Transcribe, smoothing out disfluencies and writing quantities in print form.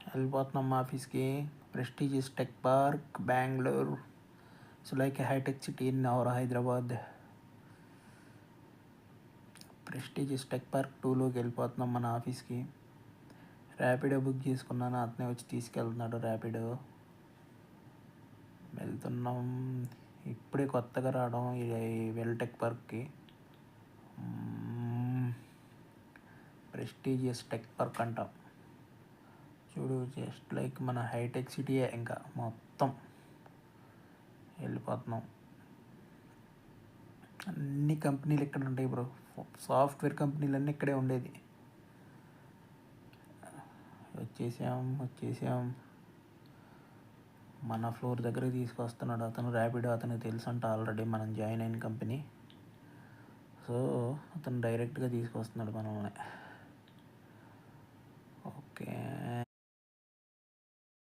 వెళ్ళిపోతున్నాం ఆఫీస్కి. Prestigious tech park Bengaluru. It's like a hitech city in our Hyderabad. Prestigious tech park 2లోకి వెళ్ళిపోతున్నాం మన ఆఫీస్కి. ర్యాపిడో బుక్ చేసుకున్నాను, అతనే వచ్చి తీసుకెళ్తున్నాడు. ర్యాపిడో వెళ్తున్నాం. ఇప్పుడే కొత్తగా రావడం ఈ వెల్టెక్ పార్క్కి. ప్రెస్టీజియస్ టెక్ పార్క్ అంటాం చూడు, జస్ట్ లైక్ మన హైటెక్ సిటీయే. ఇంకా మొత్తం వెళ్ళిపోతున్నాం. అన్ని కంపెనీలు ఇక్కడ ఉంటాయి బ్రో. సాఫ్ట్వేర్ కంపెనీలన్నీ ఇక్కడే ఉండేది. వచ్చేసాం. మన ఫ్లోర్ దగ్గరికి తీసుకొస్తున్నాడు అతను. ర్యాపిడో అతనికి తెలుసు అంట ఆల్రెడీ మనం జాయిన్ అయిన కంపెనీ. సో అతను డైరెక్ట్గా తీసుకొస్తున్నాడు మనల్ని. ఓకే.